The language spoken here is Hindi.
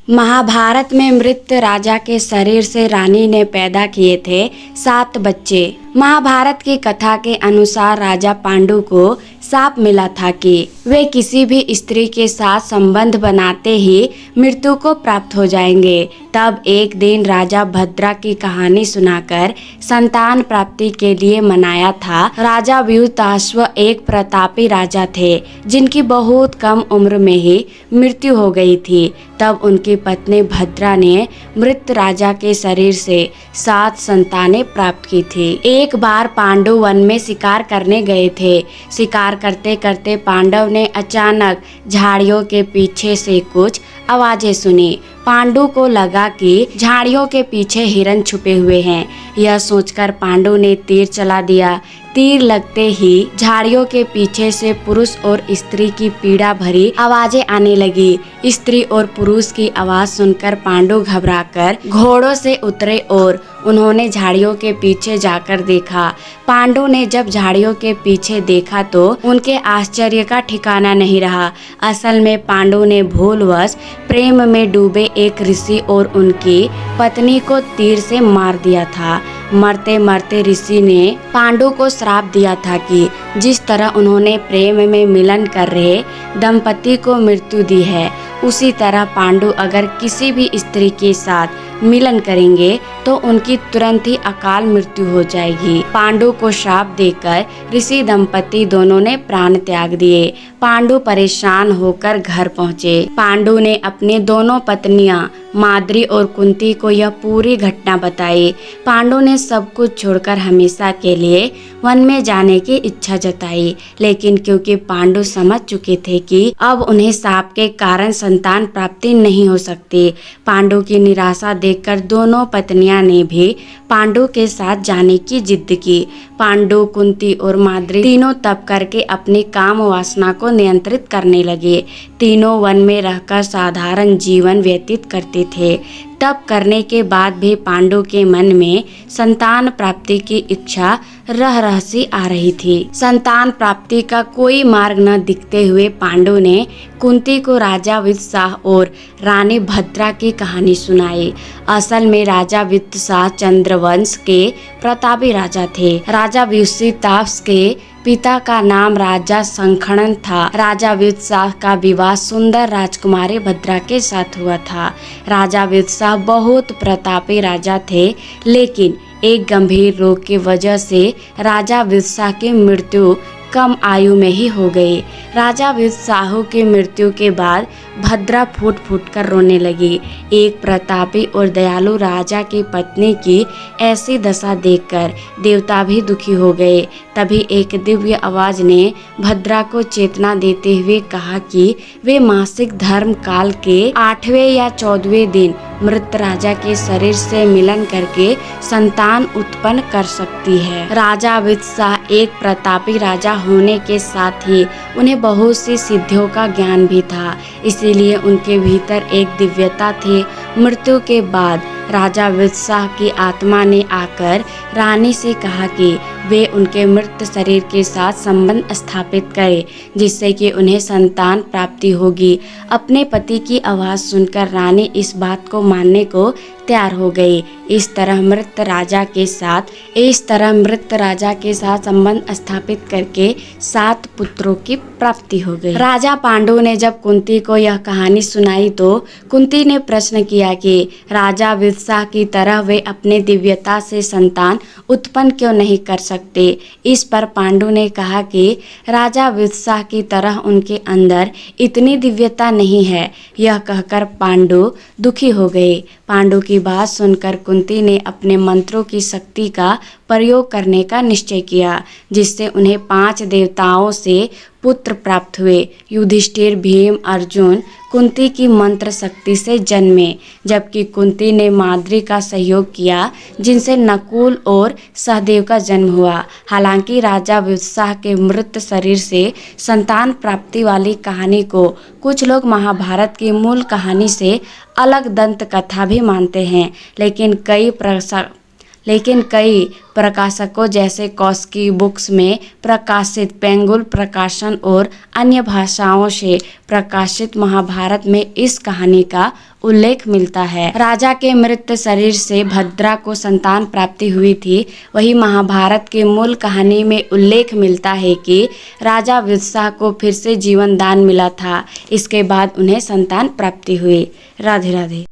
महाभारत में मृत राजा के शरीर से रानी ने पैदा किए थे 7 बच्चे। महाभारत की कथा के अनुसार राजा पांडु को शाप मिला था कि वे किसी भी स्त्री के साथ संबंध बनाते ही मृत्यु को प्राप्त हो जाएंगे। तब एक दिन राजा भद्रा की कहानी सुनाकर संतान प्राप्ति के लिए मनाया था। राजा व्यूताश्व एक प्रतापी राजा थे जिनकी बहुत कम उम्र में ही मृत्यु हो गई थी। तब उनकी पत्नी भद्रा ने मृत राजा के शरीर से 7 संतानें प्राप्त की थी। एक बार पांडु वन में शिकार करने गए थे। शिकार करते करते पांडव ने अचानक झाड़ियों के पीछे से कुछ आवाजें सुनी। पांडु को लगा कि झाड़ियों के पीछे हिरन छुपे हुए हैं। यह सोचकर पांडु ने तीर चला दिया। तीर लगते ही झाड़ियों के पीछे से पुरुष और स्त्री की पीड़ा भरी आवाजें आने लगी। स्त्री और पुरुष की आवाज सुनकर पांडु घबराकर घोड़ों से उतरे और उन्होंने झाड़ियों के पीछे जाकर देखा। पांडु ने जब झाड़ियों के पीछे देखा तो उनके आश्चर्य का ठिकाना नहीं रहा। असल में पांडु ने भूलवश प्रेम में डूबे एक ऋषि और उनकी पत्नी को तीर से मार दिया था। मरते मरते ऋषि ने पांडु को श्राप दिया था कि जिस तरह उन्होंने प्रेम में मिलन कर रहे दंपति को मृत्यु दी है, उसी तरह पांडु अगर किसी भी स्त्री के साथ मिलन करेंगे तो उनकी तुरंत ही अकाल मृत्यु हो जाएगी। पांडु को श्राप देकर ऋषि दंपति दोनों ने प्राण त्याग दिए। पांडु परेशान होकर घर पहुँचे। पांडु ने अपनी दोनों पत्नियां माद्री और कुंती को यह पूरी घटना बताई। पांडु ने सब कुछ छोड़कर हमेशा के लिए वन में जाने की इच्छा जताई, लेकिन क्योंकि पांडु समझ चुके थे कि अब उन्हें शाप के कारण संतान प्राप्ति नहीं हो सकती, पांडु की निराशा देखकर दोनों पत्नियां ने भी पांडु के साथ जाने की जिद की। पांडु, कुंती और माद्री तीनों तप करके अपनी काम वासना को नियंत्रित करने लगे। तीनों वन में रहकर साधारण जीवन व्यतीत करते थे। तप करने के बाद भी पांडु के मन में संतान प्राप्ति की इच्छा रह सी आ रही थी। संतान प्राप्ति का कोई मार्ग न दिखते हुए पांडु ने कुंती को राजा वित्तशाह और रानी भद्रा की कहानी सुनाई। असल में राजा वित्तशाह चंद्रवंश के प्रतापी राजा थे। राजा व्यूताश्व के पिता का नाम राजा संखणन था। राजा वित्तशाह का विवाह सुंदर राजकुमारी भद्रा के साथ हुआ था। राजा वित्तशाह बहुत प्रतापी राजा थे, लेकिन एक गंभीर रोग की वजह से राजा वित्तशाह की मृत्यु कम आयु में ही हो गई। राजा वित्तशाह की मृत्यु के बाद भद्रा फूट फूट कर रोने लगी। एक प्रतापी और दयालु राजा की पत्नी की ऐसी दशा देखकर देवता भी दुखी हो गए। तभी एक दिव्य आवाज ने भद्रा को चेतना देते हुए कहा कि वे मासिक धर्म काल के 8वें या 14वें दिन मृत राजा के शरीर से मिलन करके संतान उत्पन्न कर सकती है। राजा वित्तशाह एक प्रतापी राजा होने के साथ ही उन्हें बहुत सी सिद्धियों का ज्ञान भी था, इसीलिए उनके भीतर एक दिव्यता थी। मृत्यु के बाद राजा वित्तशाह की आत्मा ने आकर रानी से कहा कि वे उनके मृत शरीर के साथ संबंध स्थापित करें, जिससे कि उन्हें संतान प्राप्ति होगी। अपने पति की आवाज़ सुनकर रानी इस बात को मानने को तैयार हो गई। इस तरह मृत राजा के साथ संबंध स्थापित करके 7 पुत्रों की प्राप्ति हो गई। राजा पांडु ने जब कुंती को यह कहानी सुनाई तो कुंती ने प्रश्न किया कि राजा वित्तशाह की तरह वे अपने दिव्यता से संतान उत्पन्न क्यों नहीं कर सकते। इस पर पांडु ने कहा कि राजा वित्तशाह की तरह उनके अंदर इतनी दिव्यता नहीं है। यह कहकर पांडु दुखी हो गए। पांडु की बात सुनकर कुंती ने अपने मंत्रों की शक्ति का प्रयोग करने का निश्चय किया, जिससे उन्हें 5 देवताओं से पुत्र प्राप्त हुए। युधिष्ठिर, भीम, अर्जुन कुंती की मंत्र शक्ति से जन्मे, जबकि कुंती ने माद्री का सहयोग किया, जिनसे नकुल और सहदेव का जन्म हुआ। हालांकि राजा वित्तशाह के मृत शरीर से संतान प्राप्ति वाली कहानी को कुछ लोग महाभारत की मूल कहानी से अलग दंत कथा भी मानते हैं, लेकिन कई प्रकाशकों जैसे कौस्की बुक्स में प्रकाशित, पेंगुल प्रकाशन और अन्य भाषाओं से प्रकाशित महाभारत में इस कहानी का उल्लेख मिलता है। राजा के मृत शरीर से भद्रा को संतान प्राप्ति हुई थी। वही महाभारत के मूल कहानी में उल्लेख मिलता है कि राजा वित्साह को फिर से जीवन दान मिला था। इसके बाद उन्हें संतान प्राप्ति हुई। राधे राधे।